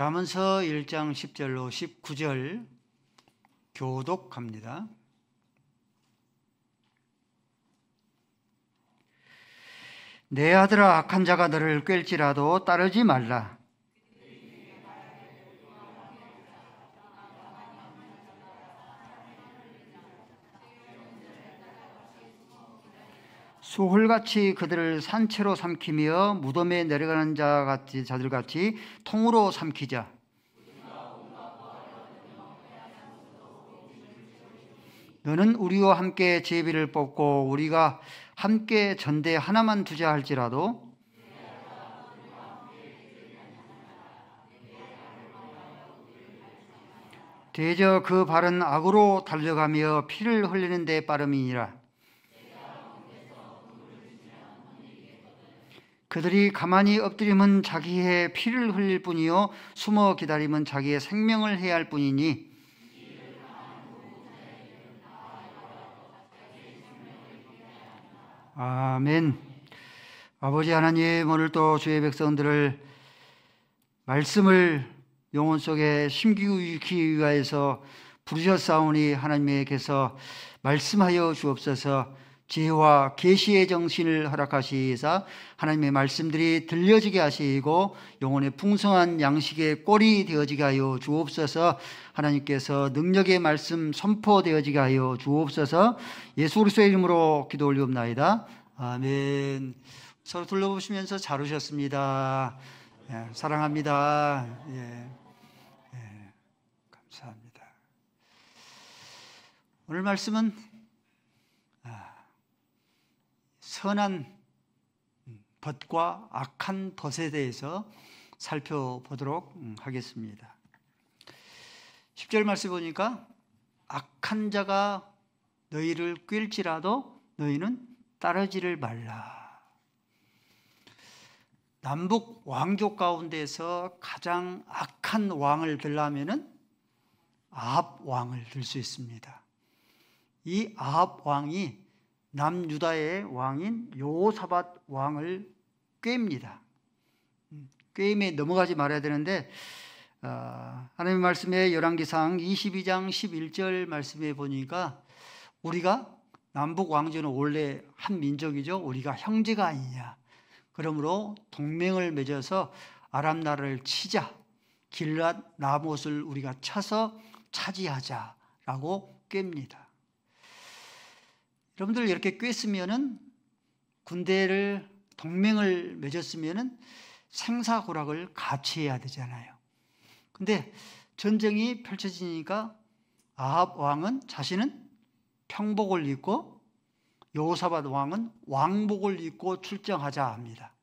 잠언서 1장 10절로 19절 교독합니다. 내 아들아, 악한 자가 너를 꿰일지라도 따르지 말라. 소홀같이 그들을 산채로 삼키며 무덤에 내려가는 자들같이 통으로 삼키자. 너는 우리와 함께 제비를 뽑고 우리가 함께 전대 하나만 두자 할지라도 대저 그 발은 악으로 달려가며 피를 흘리는 데 빠름이니라. 그들이 가만히 엎드림은 자기의 피를 흘릴 뿐이요 숨어 기다림은 자기의 생명을 해할 뿐이니 아멘. 아버지 하나님, 오늘 또 주의 백성들을 말씀을 영혼 속에 심기기 위하여서 부르셨사오니 하나님께서 말씀하여 주옵소서. 지혜와 계시의 정신을 허락하시사 하나님의 말씀들이 들려지게 하시고 영혼의 풍성한 양식의 꼴이 되어지게 하여 주옵소서. 하나님께서 능력의 말씀 선포되어지게 하여 주옵소서. 예수 그리스도의 이름으로 기도 올리옵나이다. 아멘. 서로 둘러보시면서 잘 오셨습니다. 예, 사랑합니다. 예, 감사합니다. 오늘 말씀은 선한 벗과 악한 벗에 대해서 살펴보도록 하겠습니다. 10절 말씀 보니까 악한 자가 너희를 꿰일지라도 너희는 따르지를 말라. 남북 왕족 가운데서 가장 악한 왕을 들라면은 아합 왕을 들 수 있습니다. 이 아합 왕이 남유다의 왕인 여호사밧 왕을 꿰입니다. 꿰임에 넘어가지 말아야 되는데 하나님의 말씀에 열왕기상 22장 11절 말씀에 보니까 우리가 남북 왕조는 원래 한 민족이죠. 우리가 형제가 아니냐. 그러므로 동맹을 맺어서 아람 나라를 치자. 길랏 라못을 우리가 쳐서 차지하자라고 꿰입니다. 여러분들 이렇게 꿰으면은 군대를 동맹을 맺었으면은 생사고락을 같이 해야 되잖아요. 근데 전쟁이 펼쳐지니까 아합 왕은 자신은 평복을 입고 여호사밧 왕은 왕복을 입고 출정하자 합니다.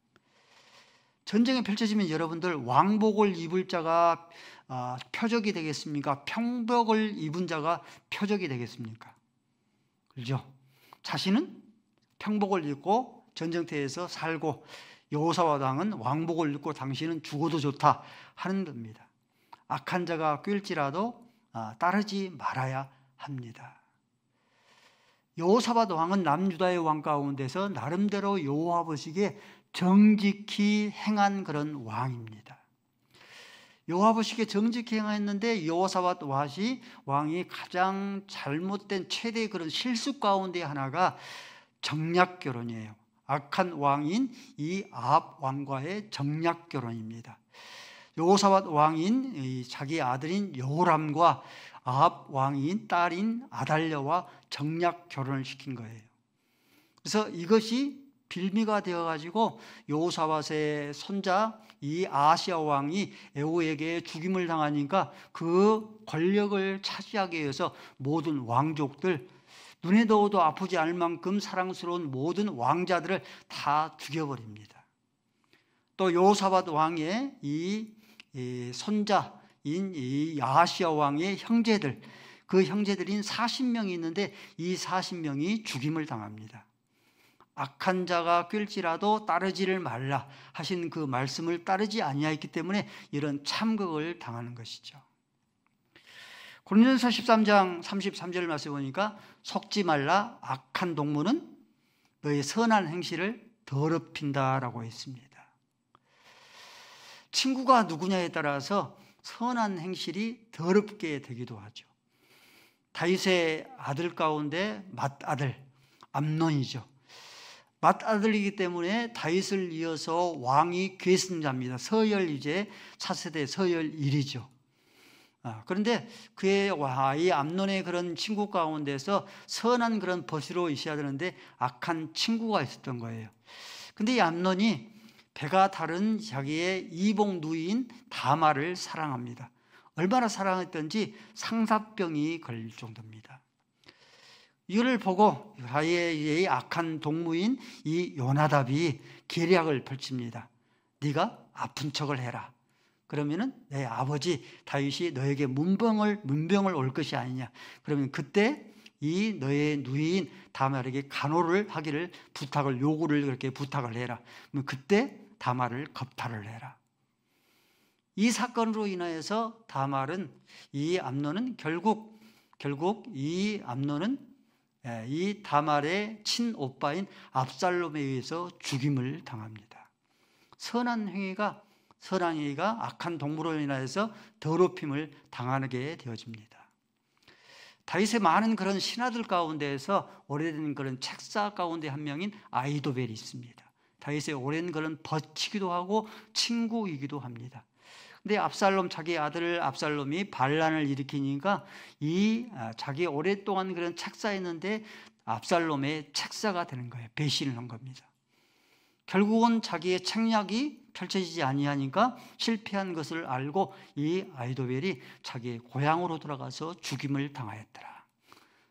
전쟁이 펼쳐지면 여러분들 왕복을 입을 자가 표적이 되겠습니까? 평복을 입은 자가 표적이 되겠습니까? 그렇죠? 자신은 평복을 입고 전쟁터에서 살고 여호사밧 왕은 왕복을 입고 당신은 죽어도 좋다 하는 겁니다. 악한 자가 꿰일지라도 따르지 말아야 합니다. 여호사밧 왕은 남유다의 왕 가운데서 나름대로 여호와 보시기에 정직히 행한 그런 왕입니다. 여호와 보시기에 정직히 행했는데 여호사밧 왕이 가장 잘못된 최대의 그런 실수 가운데 하나가 정략 결혼이에요. 악한 왕인 이 아합 왕과의 정략 결혼입니다. 여호사밧 왕인 자기 아들인 여호람과 아합 왕인 딸인 아달랴와 정략 결혼을 시킨 거예요. 그래서 이것이 빌미가 되어가지고 여호사밧의 손자 이 아하시야 왕이 에호에게 죽임을 당하니까 그 권력을 차지하기 위해서 모든 왕족들, 눈에 넣어도 아프지 않을 만큼 사랑스러운 모든 왕자들을 다 죽여버립니다. 또 여호사밧 왕의 이 손자인 이 아하시야 왕의 형제들, 그 형제들인 40명이 있는데 이 40명이 죽임을 당합니다. 악한 자가 꿰일지라도 따르지를 말라 하신 그 말씀을 따르지 아니하였기 때문에 이런 참극을 당하는 것이죠. 고린도전서 13장 33절 말씀 보니까 속지 말라. 악한 동무는 너의 선한 행실을 더럽힌다라고 했습니다. 친구가 누구냐에 따라서 선한 행실이 더럽게 되기도 하죠. 다윗의 아들 가운데 맏아들 암논이죠. 맏아들이기 때문에 다윗을 이어서 왕이 계승자입니다. 서열 이제 차세대 서열 1이죠. 그런데 그의 이 암논의 그런 친구 가운데서 선한 그런 벗으로 있어야 되는데 악한 친구가 있었던 거예요. 근데 이 암논이 배가 다른 자기의 이복 누이인 다말을 사랑합니다. 얼마나 사랑했던지 상사병이 걸릴 정도입니다. 이를 보고 자기의 악한 동무인 이 요나답이 계략을 펼칩니다. 네가 아픈 척을 해라. 그러면은 내 아버지 다윗이 너에게 문병을 올 것이 아니냐. 그러면 그때 이 너의 누이인 다말에게 간호를 하기를 요구를 그렇게 부탁을 해라. 그러면 그때 다말을 겁탈을 해라. 이 사건으로 인하여서 이 암논은 결국 이 암논은 이 다말의 친오빠인 압살롬에 의해서 죽임을 당합니다. 선한 행위가 악한 동무로 인하여서 더럽힘을 당하게 되어집니다. 다윗의 많은 그런 신하들 가운데에서 오래된 그런 책사 가운데 한 명인 아히도벨이 있습니다. 다윗의 오랜 그런 벗이기도 하고 친구이기도 합니다. 근데 자기 아들 압살롬이 반란을 일으키니까 자기 오랫동안 그런 책사했는데 압살롬의 책사가 되는 거예요. 배신을 한 겁니다. 결국은 자기의 책략이 펼쳐지지 아니하니까 실패한 것을 알고 이 아히도벨이 자기의 고향으로 돌아가서 죽임을 당하였더라.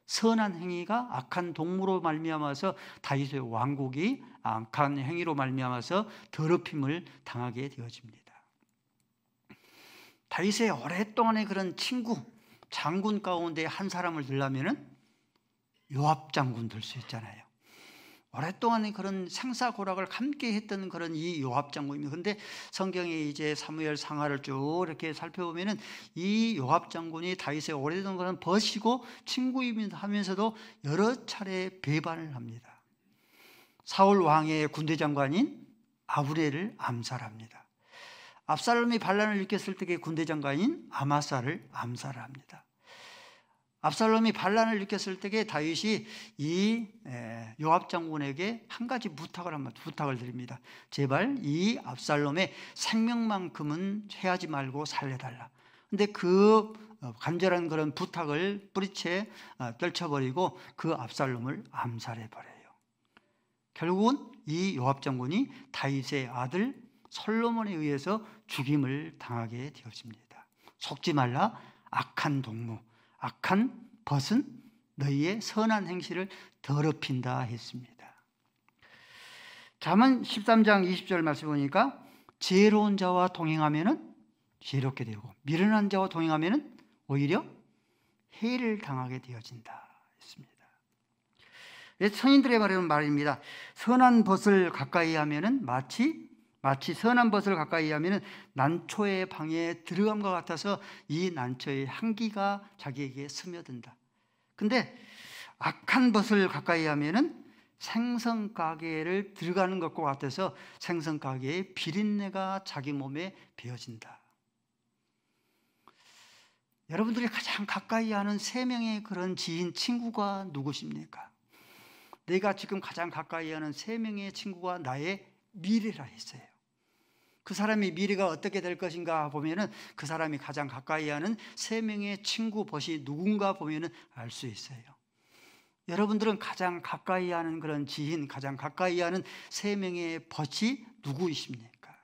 선한 행위가 악한 동무로 말미암아서 다윗의 왕국이 악한 행위로 말미암아서 더럽힘을 당하게 되어집니다. 다윗의 오랫동안의 그런 친구, 장군 가운데 한 사람을 들려면은 요압 장군 들 수 있잖아요. 오랫동안의 그런 생사고락을 함께 했던 그런 이 요압 장군입니다. 그런데 성경에 이제 사무엘 상하를 쭉 이렇게 살펴보면은 이 요압 장군이 다윗의 오래된 그런 벗이고 친구이면서도 여러 차례 배반을 합니다. 사울 왕의 군대 장관인 아브넬을 암살합니다. 압살롬이 반란을 일으켰을 때의 군대 장관인 아마사를 암살합니다. 압살롬이 반란을 일으켰을 때에 다윗이 이 요압 장군에게 한 가지 부탁을 드립니다. 제발 이 압살롬의 생명만큼은 해하지 말고 살려달라. 근데 그 간절한 그런 부탁을 뿌리채 떨쳐버리고 그 압살롬을 암살해버려요. 결국은 이 요압 장군이 다윗의 아들 솔로몬에 의해서 죽임을 당하게 되었습니다. 속지 말라. 악한 동무, 악한 벗은 너희의 선한 행실을 더럽힌다 했습니다. 잠언 13장 20절 말씀 보니까 지혜로운 자와 동행하면은 지혜롭게 되고 미련한 자와 동행하면은 오히려 해를 당하게 되어진다 했습니다. 선인들의 말입니다. 선한 벗을 가까이 하면은 마치 선한 벗을 가까이 하면은 난초의 방에 들어감과 같아서 이 난초의 향기가 자기에게 스며든다. 근데 악한 벗을 가까이 하면은 생선가게를 들어가는 것과 같아서 생선가게의 비린내가 자기 몸에 배어진다. 여러분들이 가장 가까이 하는 세 명의 그런 지인, 친구가 누구십니까? 내가 지금 가장 가까이 하는 세 명의 친구가 나의 미래라 했어요. 그 사람의 미래가 어떻게 될 것인가 보면은 그 사람이 가장 가까이 하는 세 명의 친구 벗이 누군가 보면은 알 수 있어요. 여러분들은 가장 가까이 하는 그런 지인, 가장 가까이 하는 세 명의 벗이 누구이십니까?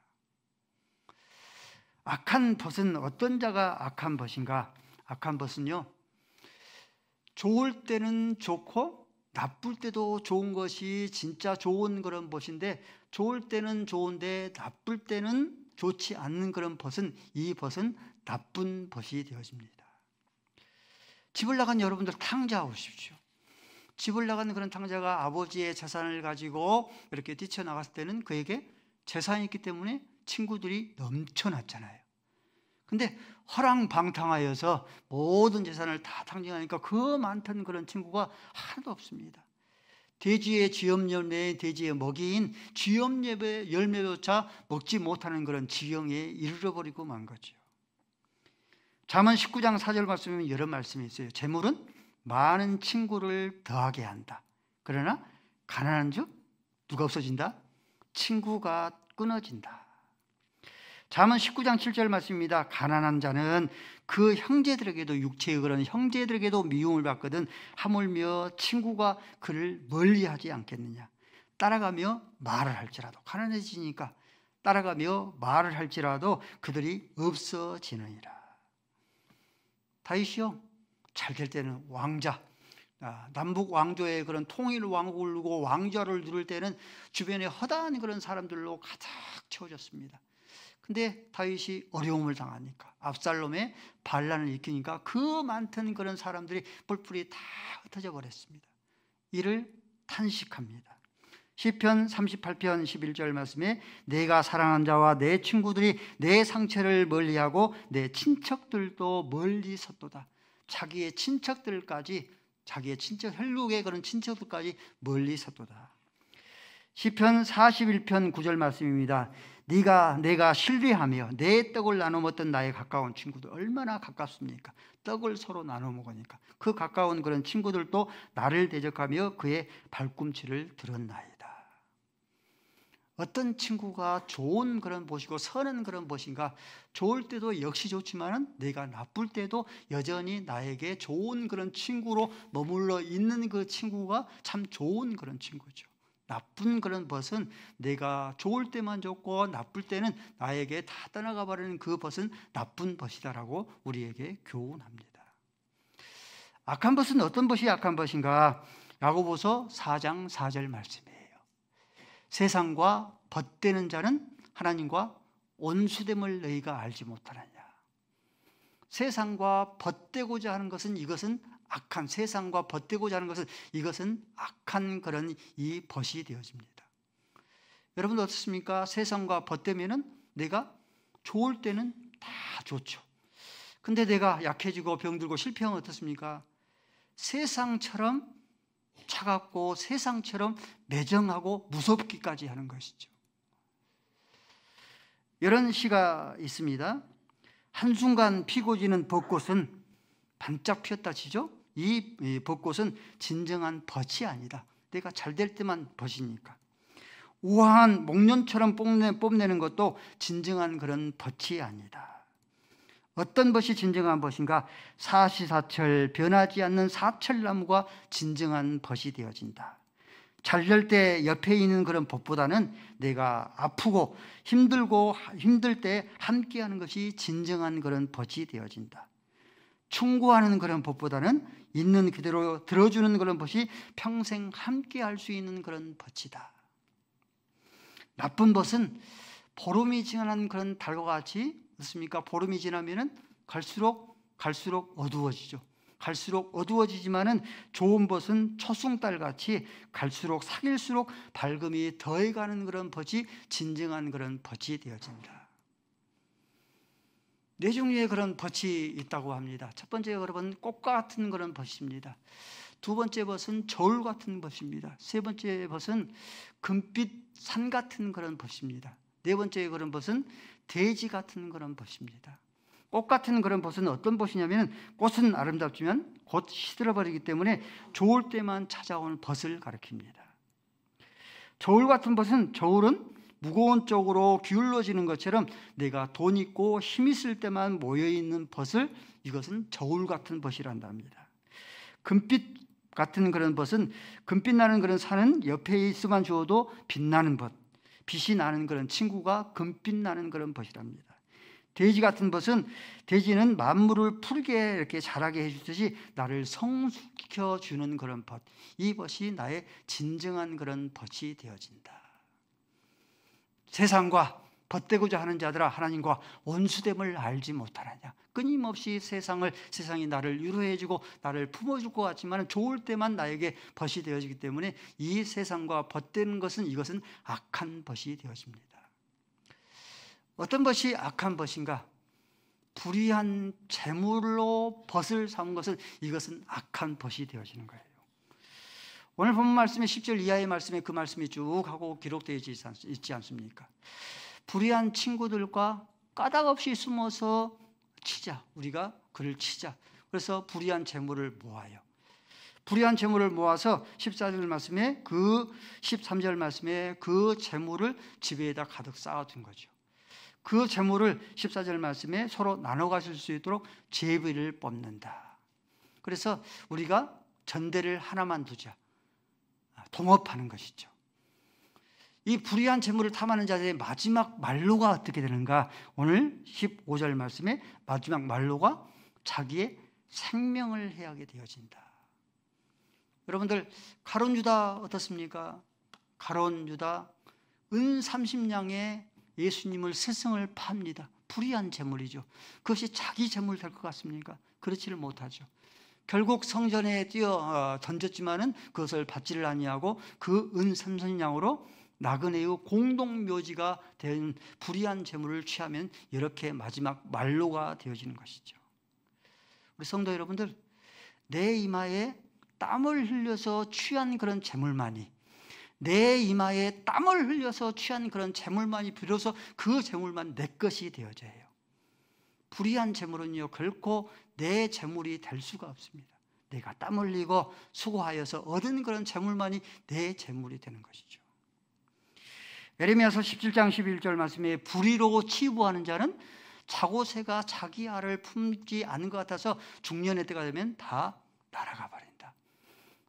악한 벗은 어떤 자가 악한 벗인가? 악한 벗은요, 좋을 때는 좋고 나쁠 때도 좋은 것이 진짜 좋은 그런 벗인데, 좋을 때는 좋은데 나쁠 때는 좋지 않는 그런 벗은, 이 벗은 나쁜 벗이 되어집니다. 집을 나간 여러분들 탕자 오십시오. 집을 나간 그런 탕자가 아버지의 재산을 가지고 이렇게 뛰쳐나갔을 때는 그에게 재산이 있기 때문에 친구들이 넘쳐났잖아요. 근데 허랑방탕하여서 모든 재산을 다 탕진하니까 그 많던 그런 친구가 하나도 없습니다. 돼지의 쥐염열매의 돼지의 먹이인 쥐염열매 열매조차 먹지 못하는 그런 지경에 이르러버리고 만 거죠. 잠언 19장 4절 말씀에 여러 말씀이 있어요. 재물은 많은 친구를 더하게 한다. 그러나 가난한 즉 누가 없어진다? 친구가 끊어진다. 잠언 19장 7절 말씀입니다. 가난한 자는 그 형제들에게도, 육체의 그런 형제들에게도 미움을 받거든 하물며 친구가 그를 멀리하지 않겠느냐. 따라가며 말을 할지라도, 가난해지니까 따라가며 말을 할지라도 그들이 없어지느니라. 다윗이요, 잘 될 때는 왕자, 남북 왕조의 그런 통일 왕국을 누르고 왕좌를 누릴 때는 주변에 허다한 그런 사람들로 가득 채워졌습니다. 근데 다윗이 어려움을 당하니까, 압살롬의 반란을 일으키니까 그 많던 그런 사람들이 뿔뿔이 다 흩어져 버렸습니다. 이를 탄식합니다. 시편 38편 11절 말씀에 내가 사랑한 자와 내 친구들이 내 상처를 멀리하고 내 친척들도 멀리 섰도다. 자기의 친척들까지, 자기의 친척, 혈육의 그런 친척들까지 멀리 섰도다. 시편 41편 9절 말씀입니다. 내가 신뢰하며 내 떡을 나눠 먹던 나의 가까운 친구들, 얼마나 가깝습니까? 떡을 서로 나눠 먹으니까 그 가까운 그런 친구들도 나를 대적하며 그의 발꿈치를 들었나이다. 어떤 친구가 좋은 그런 것이고 선한 그런 것인가? 좋을 때도 역시 좋지만 내가 나쁠 때도 여전히 나에게 좋은 그런 친구로 머물러 있는 그 친구가 참 좋은 그런 친구죠. 나쁜 그런 벗은 내가 좋을 때만 좋고 나쁠 때는 나에게 다 떠나가 버리는 그 벗은 나쁜 벗이다라고 우리에게 교훈합니다. 악한 벗은 어떤 벗이 악한 벗인가? 야고보서 4장 4절 말씀이에요. 세상과 벗되는 자는 하나님과 온수됨을 너희가 알지 못하느냐. 세상과 벗되고자 하는 것은, 이것은 악한, 세상과 벗되고자 하는 것은 이것은 악한 그런 이 벗이 되어집니다. 여러분 어떻습니까? 세상과 벗되면은 내가 좋을 때는 다 좋죠. 근데 내가 약해지고 병들고 실패하면 어떻습니까? 세상처럼 차갑고 세상처럼 매정하고 무섭기까지 하는 것이죠. 이런 시가 있습니다. 한순간 피고 지는 벚꽃은 반짝 피었다 치죠. 이 벚꽃은 진정한 벗이 아니다. 내가 잘 될 때만 벗이니까. 우아한 목련처럼 뽐내는 것도 진정한 그런 벗이 아니다. 어떤 벗이 진정한 벗인가? 사시사철 변하지 않는 사철나무가 진정한 벗이 되어진다. 잘 될 때 옆에 있는 그런 벗보다는 내가 아프고 힘들 때 함께하는 것이 진정한 그런 벗이 되어진다. 충고하는 그런 벗보다는 있는 그대로 들어주는 그런 벗이 평생 함께할 수 있는 그런 벗이다. 나쁜 벗은 보름이 지난 그런 달과 같이, 그렇습니까? 보름이 지나면은 갈수록 어두워지죠. 갈수록 어두워지지만은 좋은 벗은 초승달 같이 갈수록 사귈수록 밝음이 더해가는 그런 벗이 진정한 그런 벗이 되어진다. 네 종류의 그런 벗이 있다고 합니다. 첫 번째, 여러분, 꽃과 같은 그런 벗입니다. 두 번째 벗은 저울 같은 벗입니다. 세 번째 벗은 금빛 산 같은 그런 벗입니다. 네 번째 그런 벗은 돼지 같은 그런 벗입니다. 꽃 같은 그런 벗은 어떤 벗이냐면, 꽃은 아름답지만 곧 시들어버리기 때문에 좋을 때만 찾아오는 벗을 가리킵니다. 저울 같은 벗은, 저울은 무거운 쪽으로 기울어지는 것처럼 내가 돈 있고 힘 있을 때만 모여있는 벗을, 이것은 저울 같은 벗이란다 합니다. 금빛 같은 그런 벗은, 금빛 나는 그런 산은 옆에 있으면 주어도 빛나는 벗, 빛이 나는 그런 친구가 금빛 나는 그런 벗이랍니다. 돼지 같은 벗은, 돼지는 만물을 푸르게 이렇게 자라게 해주듯이 나를 성숙시켜 주는 그런 벗, 이 벗이 나의 진정한 그런 벗이 되어진다. 세상과 벗되고자 하는 자들아, 하나님과 온수됨을 알지 못하느냐. 끊임없이 세상이 나를 위로해주고 나를 품어줄 것 같지만 좋을 때만 나에게 벗이 되어지기 때문에 이 세상과 벗되는 것은, 이것은 악한 벗이 되어집니다. 어떤 벗이 악한 벗인가? 불의한 재물로 벗을 삼은 것은, 이것은 악한 벗이 되어지는 거예요. 오늘 본문 말씀의 10절 이하의 말씀에 그 말씀이 쭉 하고 기록되어 있지 않습니까? 불의한 친구들과 까닭 없이 숨어서 치자, 우리가 그를 치자. 그래서 불의한 재물을 모아요. 불의한 재물을 모아서 14절 말씀에 그 13절 말씀에 그 재물을 집에다 가득 쌓아둔 거죠. 그 재물을 14절 말씀에 서로 나눠 가실 수 있도록 제비를 뽑는다. 그래서 우리가 전대를 하나만 두자. 동업하는 것이죠. 이 불의한 재물을 탐하는 자들의 마지막 말로가 어떻게 되는가? 오늘 15절 말씀에 마지막 말로가 자기의 생명을 해하게 되어진다. 여러분들 가룟 유다 어떻습니까? 가룟 유다 은 30냥에 예수님을 스승을 팝니다. 불의한 재물이죠. 그것이 자기 재물 될 것 같습니까? 그렇지를 못하죠. 결국 성전에 뛰어 던졌지만은 그것을 받지를 아니하고 그 은 30냥으로 나그네의 공동묘지가 된 불의한 재물을 취하면 이렇게 마지막 말로가 되어지는 것이죠. 우리 성도 여러분들, 내 이마에 땀을 흘려서 취한 그런 재물만이, 내 이마에 땀을 흘려서 취한 그런 재물만이 비로소 그 재물만 내 것이 되어져야 해요. 불의한 재물은요 결코 내 재물이 될 수가 없습니다. 내가 땀 흘리고 수고하여서 얻은 그런 재물만이 내 재물이 되는 것이죠. 예레미야서 17장 11절 말씀에 불의로 치부하는 자는 자고새가 자기 알을 품지 않은 것 같아서 중년의 때가 되면 다 날아가 버린다.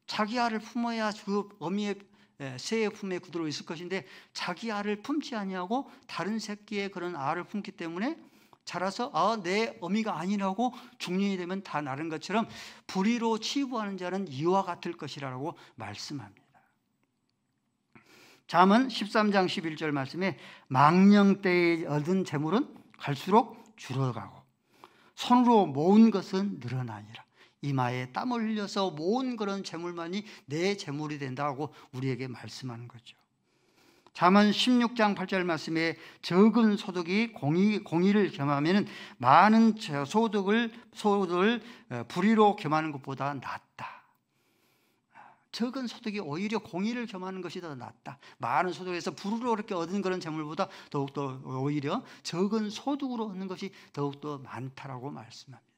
자기 알을 품어야 그 어미의 새의 품에 그대로 있을 것인데 자기 알을 품지 아니하고 다른 새끼의 그런 알을 품기 때문에 자라서 내 어미가 아니라고 중년이 되면 다 나른 것처럼 불의로 치부하는 자는 이와 같을 것이라고 말씀합니다. 잠언 13장 11절 말씀에 망령 때에 얻은 재물은 갈수록 줄어가고 손으로 모은 것은 늘어나니라. 이마에 땀을 흘려서 모은 그런 재물만이 내 재물이 된다고 우리에게 말씀하는 거죠. 잠언 16장 8절 말씀에 적은 소득이 공의를 겸하면 많은 소득을 불의로 겸하는 것보다 낫다. 적은 소득이 오히려 공의를 겸하는 것이 더 낫다. 많은 소득에서 불의로 이렇게 얻은 그런 재물보다 더욱더 오히려 적은 소득으로 얻는 것이 더욱더 많다라고 말씀합니다.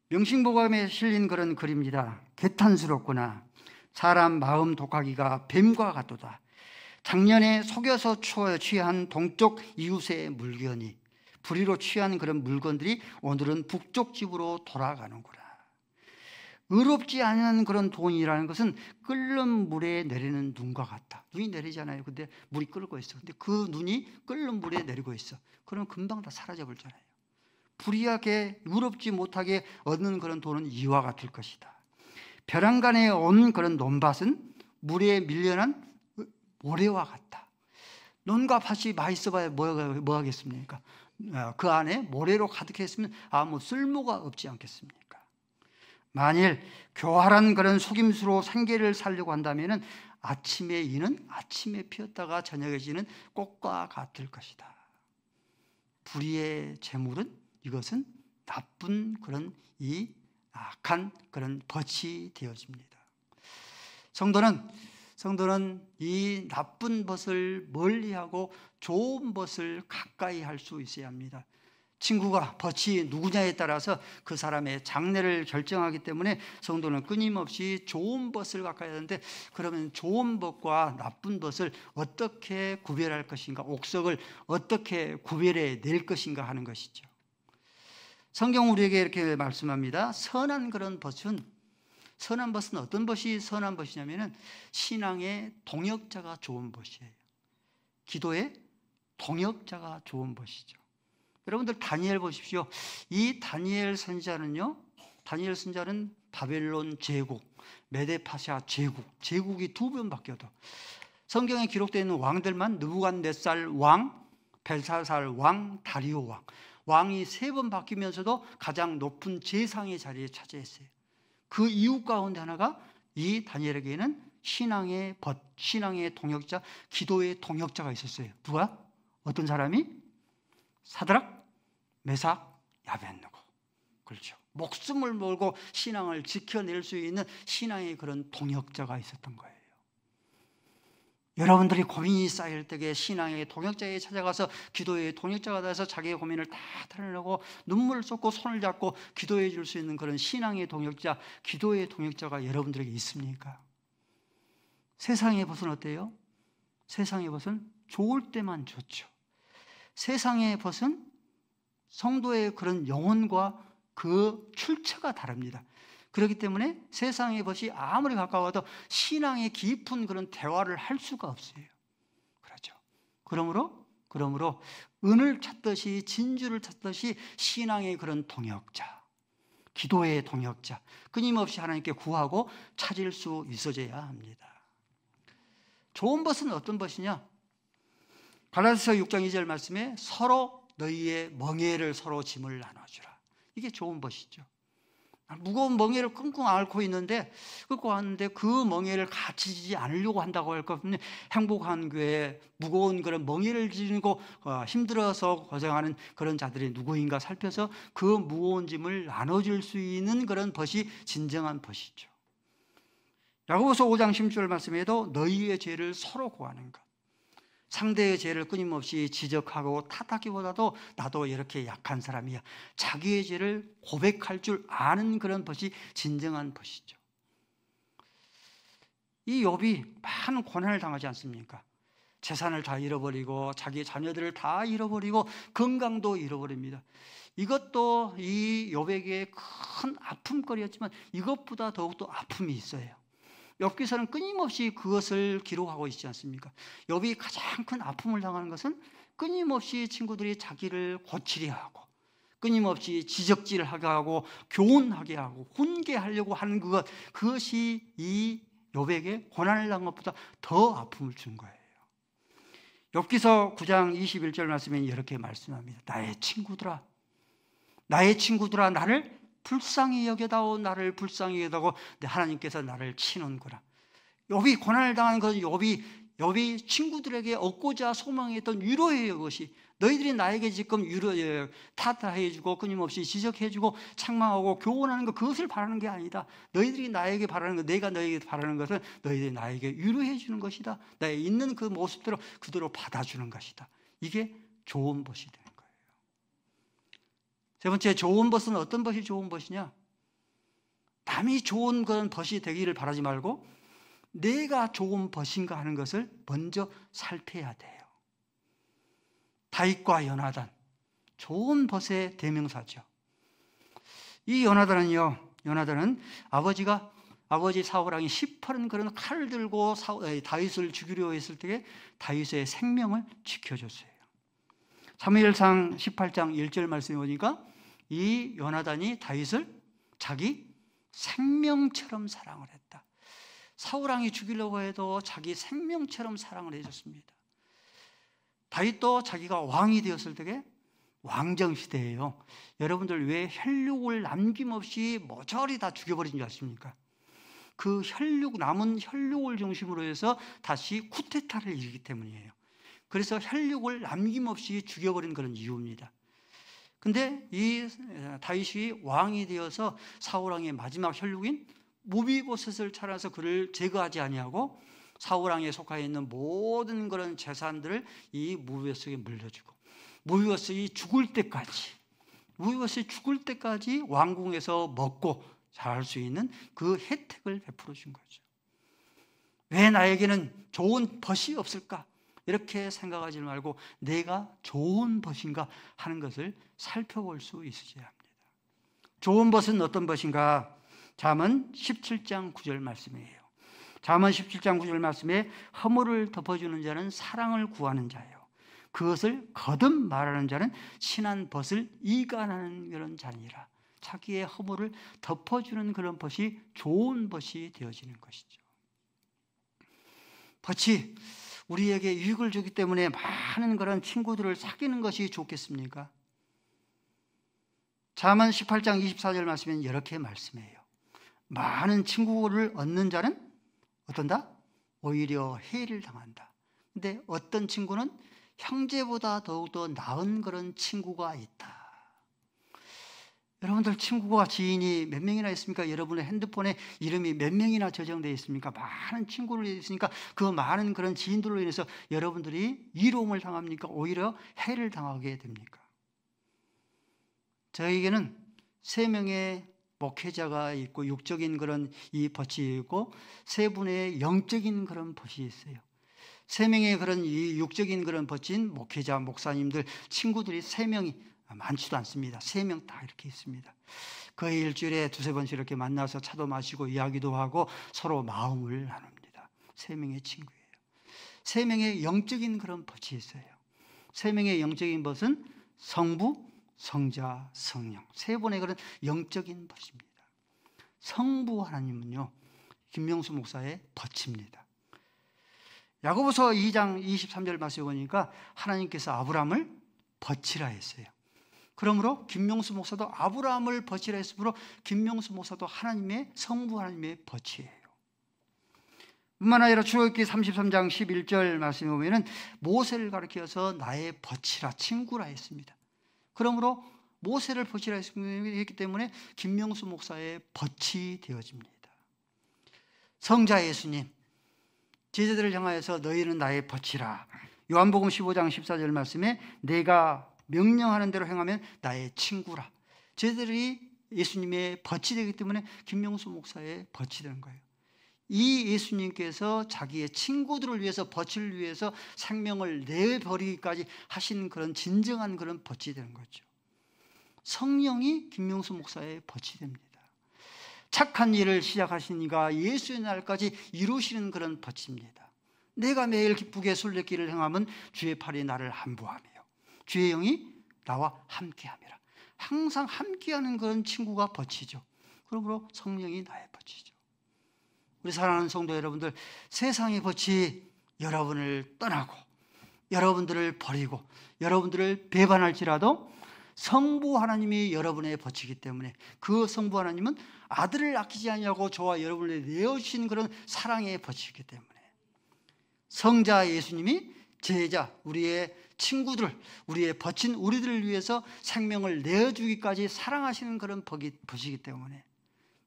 명심보감에 실린 그런 글입니다. 개탄스럽구나. 사람 마음 독하기가 뱀과 같도다. 작년에 속여서 취한 동쪽 이웃의 물건이 불의로 취한 그런 물건들이 오늘은 북쪽 집으로 돌아가는구나. 의롭지 않은 그런 돈이라는 것은 끓는 물에 내리는 눈과 같다. 눈이 내리잖아요. 근데 물이 끓고 있어. 근데 그 눈이 끓는 물에 내리고 있어. 그럼 금방 다 사라져 버리잖아요. 불의하게 의롭지 못하게 얻는 그런 돈은 이와 같을 것이다. 벼랑간에 온 그런 논밭은 물에 밀려난 모래와 같다. 논과 밭이 맛있어봐야 뭐 하겠습니까? 그 안에 모래로 가득했으면 아무 쓸모가 없지 않겠습니까? 만일 교활한 그런 속임수로 생계를 살려고 한다면 아침에 이는 아침에 피었다가 저녁에 지는 꽃과 같을 것이다. 불의의 재물은 이것은 나쁜 그런 이 악한 그런 벗이 되어집니다. 성도는 이 나쁜 벗을 멀리하고 좋은 벗을 가까이 할 수 있어야 합니다. 친구가 벗이 누구냐에 따라서 그 사람의 장래를 결정하기 때문에 성도는 끊임없이 좋은 벗을 가까이 하는데, 그러면 좋은 벗과 나쁜 벗을 어떻게 구별할 것인가, 옥석을 어떻게 구별해 낼 것인가 하는 것이죠. 성경 우리에게 이렇게 말씀합니다. 선한 벗은 어떤 벗이 선한 벗이냐면은 신앙의 동역자가 좋은 벗이에요. 기도의 동역자가 좋은 벗이죠. 여러분들 다니엘 보십시오. 이 다니엘 선지자는 바벨론 제국, 메데파샤 제국이 두 번 바뀌어도 성경에 기록되어 있는 왕들만 느부갓네살 왕, 벨사살 왕, 다리오 왕이 세 번 바뀌면서도 가장 높은 제상의 자리에 차지했어요. 그 이유 가운데 하나가 이 다니엘에게는 신앙의 벗, 신앙의 동역자, 기도의 동역자가 있었어요. 누가? 어떤 사람이? 사드락, 메삭, 야벳느고. 그렇죠. 목숨을 걸고 신앙을 지켜낼 수 있는 신앙의 그런 동역자가 있었던 거예요. 여러분들이 고민이 쌓일 때에 신앙의 동역자에 찾아가서 기도의 동역자가 돼서 자기의 고민을 다 털어내고 눈물을 쏟고 손을 잡고 기도해 줄 수 있는 그런 신앙의 동역자, 기도의 동역자가 여러분들에게 있습니까? 세상의 벗은 어때요? 세상의 벗은 좋을 때만 좋죠. 세상의 벗은 성도의 그런 영혼과 그 출처가 다릅니다. 그렇기 때문에 세상의 벗이 아무리 가까워도 신앙의 깊은 그런 대화를 할 수가 없어요. 그렇죠. 그러므로 은을 찾듯이 진주를 찾듯이 신앙의 그런 동역자, 기도의 동역자, 끊임없이 하나님께 구하고 찾을 수 있어져야 합니다. 좋은 벗은 어떤 벗이냐? 갈라디아서 6장 2절 말씀에 서로 너희의 멍에를 서로 짐을 나눠주라. 이게 좋은 벗이죠. 무거운 멍에를 끙끙 앓고 있는데 그 멍에를 같이 지지 않으려고 한다고 할 것 같으면 행복한 교회에 무거운 그런 멍에를 지니고 힘들어서 고생하는 그런 자들이 누구인가 살펴서 그 무거운 짐을 나눠줄 수 있는 그런 벗이 진정한 벗이죠. 야고보서 5장 16절 말씀에도 너희의 죄를 서로 고하는 것, 상대의 죄를 끊임없이 지적하고 탓하기보다도 나도 이렇게 약한 사람이야, 자기의 죄를 고백할 줄 아는 그런 벗이 진정한 벗이죠. 이 욥이 많은 고난을 당하지 않습니까? 재산을 다 잃어버리고 자기 자녀들을 다 잃어버리고 건강도 잃어버립니다. 이것도 이 욥에게 큰 아픔거리였지만 이것보다 더욱더 아픔이 있어요. 욥기서는 끊임없이 그것을 기록하고 있지 않습니까? 욥이 가장 큰 아픔을 당하는 것은 끊임없이 친구들이 자기를 고치려 하고 끊임없이 지적질하게 하고 교훈하게 하고 훈계하려고 하는 그것이 이 욥에게 고난을 당한 것보다 더 아픔을 준 거예요. 욥기서 9장 21절 말씀에 이렇게 말씀합니다. 나의 친구들아 나를 불쌍히 여겨다오, 나를 불쌍히 여겨다오, 하나님께서 나를 치는구나. 욥이 고난을 당한 것은 욥이 친구들에게 얻고자 소망했던 위로예요. 그것이 너희들이 나에게 지금 탓해주고 끊임없이 지적해주고 책망하고 교훈하는 것, 그것을 바라는 게 아니다. 너희들이 나에게 바라는 것, 내가 너에게 바라는 것은 너희들이 나에게 위로해 주는 것이다. 나의 있는 그 모습대로 그대로 받아주는 것이다. 이게 좋은 벗이 되는 거예요. 세 번째, 좋은 벗은 어떤 벗이 좋은 벗이냐? 남이 좋은 그런 벗이 되기를 바라지 말고 내가 좋은 벗인가 하는 것을 먼저 살펴야 돼요. 다윗과 요나단, 좋은 벗의 대명사죠. 이 요나단은 아버지 사울왕이 시퍼런 그런 칼을 들고 다윗을 죽이려 했을 때에 다윗의 생명을 지켜줬어요. 사무엘상 18장 1절 말씀에 보니까 이 요나단이 다윗을 자기 생명처럼 사랑을 했다. 사울왕이 죽이려고 해도 자기 생명처럼 사랑을 해줬습니다. 다윗도 자기가 왕이 되었을 때에 왕정시대예요. 여러분들 왜 혈육을 남김없이 모조리 다 죽여버린 줄 아십니까? 그 남은 혈육을 중심으로 해서 다시 쿠데타를 일으키기 때문이에요. 그래서 혈육을 남김없이 죽여버린 그런 이유입니다. 근데 이 다윗이 왕이 되어서 사울왕의 마지막 혈육인 무비보셋을 찾아서 그를 제거하지 아니하고 사울왕에 속하여 있는 모든 그런 재산들을 이 무비보셋에게 물려주고 무비보셋이 죽을 때까지 왕궁에서 먹고 잘 수 있는 그 혜택을 베풀어 준 거죠. 왜 나에게는 좋은 벗이 없을까? 이렇게 생각하지 말고 내가 좋은 벗인가 하는 것을 살펴볼 수 있어야 합니다. 좋은 벗은 어떤 벗인가? 잠언 17장 9절 말씀이에요. 잠언 17장 9절 말씀에 허물을 덮어주는 자는 사랑을 구하는 자예요. 그것을 거듭 말하는 자는 친한 벗을 이간하는 그런 자니라. 자기의 허물을 덮어주는 그런 벗이 좋은 벗이 되어지는 것이죠. 벗이 우리에게 유익을 주기 때문에 많은 그런 친구들을 사귀는 것이 좋겠습니까? 잠언 18장 24절 말씀에는 이렇게 말씀해요. 많은 친구를 얻는 자는 어떤다? 오히려 해를 당한다. 근데 어떤 친구는 형제보다 더욱더 나은 그런 친구가 있다. 여러분들 친구가 지인이 몇 명이나 있습니까? 여러분의 핸드폰에 이름이 몇 명이나 저장되어 있습니까? 많은 친구를 있으니까 그 많은 그런 지인들로 인해서 여러분들이 이로움을 당합니까? 오히려 해를 당하게 됩니까? 저에게는 3명의 목회자가 있고 육적인 그런 이 벗이 있고 3분의 영적인 그런 벗이 있어요. 3명의 그런 이 육적인 그런 벗인 목회자, 목사님들, 친구들이 3명이 많지도 않습니다. 3명 다 이렇게 있습니다. 거의 일주일에 2-3번씩 이렇게 만나서 차도 마시고 이야기도 하고 서로 마음을 나눕니다. 3명의 친구예요. 3명의 영적인 그런 벗이 있어요. 3명의 영적인 벗은 성부, 성자, 성령. 3분의 그런 영적인 벗입니다. 성부 하나님은요, 김명수 목사의 벗입니다. 야고보서 2장 23절 말씀에 보니까 하나님께서 아브라함을 벗이라 했어요. 그러므로 김명수 목사도 아브라함을 벗이라 했으므로 김명수 목사도 하나님의 성부 하나님의 벗이에요. 뿐만 아니라 출애굽기 33장 11절 말씀에 보면은 모세를 가리켜서 나의 벗이라 친구라 했습니다. 그러므로 모세를 벗이라 했기 때문에 김명수 목사의 벗이 되어집니다. 성자 예수님, 제자들을 향하여서 너희는 나의 벗이라. 요한복음 15장 14절 말씀에 내가 명령하는 대로 행하면 나의 친구라. 제자들이 예수님의 벗이 되기 때문에 김명수 목사의 벗이 되는 거예요. 이 예수님께서 자기의 친구들을 위해서 벗을 위해서 생명을 내버리기까지 하신 그런 진정한 그런 벗이 되는 거죠. 성령이 김명수 목사의 벗이 됩니다. 착한 일을 시작하신 이가 예수의 날까지 이루시는 그런 벗입니다. 내가 매일 기쁘게 순례길을 행하면 주의 팔이 나를 안보하며 주의 영이 나와 함께함이라. 항상 함께하는 그런 친구가 벗이죠. 그러므로 성령이 나의 벗이죠. 우리 사랑하는 성도 여러분들, 세상의 벗이 여러분을 떠나고 여러분들을 버리고 여러분들을 배반할지라도 성부 하나님이 여러분의 벗이기 때문에 그 성부 하나님은 아들을 아끼지 아니하고 저와 여러분을 내어주신 그런 사랑의 벗이기 때문에 성자 예수님이 제자, 우리의 친구들, 우리의 벗인 우리들을 위해서 생명을 내어주기까지 사랑하시는 그런 벗이기 때문에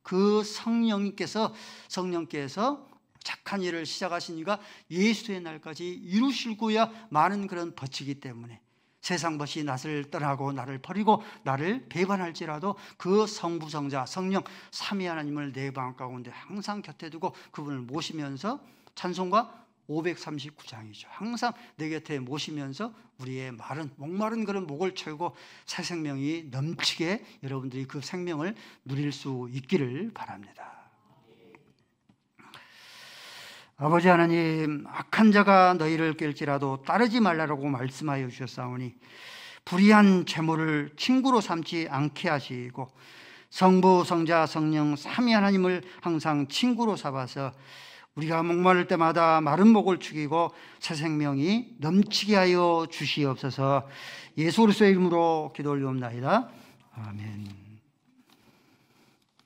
그 성령께서 착한 일을 시작하신 이가 예수의 날까지 이루시고야 많은 그런 벗이기 때문에 세상 벗이 나를 떠나고 나를 버리고 나를 배반할지라도 그 성부, 성자, 성령 삼위 하나님을 내 방 가운데 항상 곁에 두고 그분을 모시면서 찬송가 539장이죠. 항상 내 곁에 모시면서 우리의 목마른 그런 목을 채우고 새 생명이 넘치게 여러분들이 그 생명을 누릴 수 있기를 바랍니다. 아버지 하나님, 악한 자가 너희를 깰지라도 따르지 말라고 말씀하여 주셨사오니 불의한 재물을 친구로 삼지 않게 하시고 성부, 성자, 성령 삼위 하나님을 항상 친구로 삼아서 우리가 목마를 때마다 마른 목을 축이고 새 생명이 넘치게 하여 주시옵소서. 예수 그리스도의 이름으로 기도 올리옵나이다. 아멘.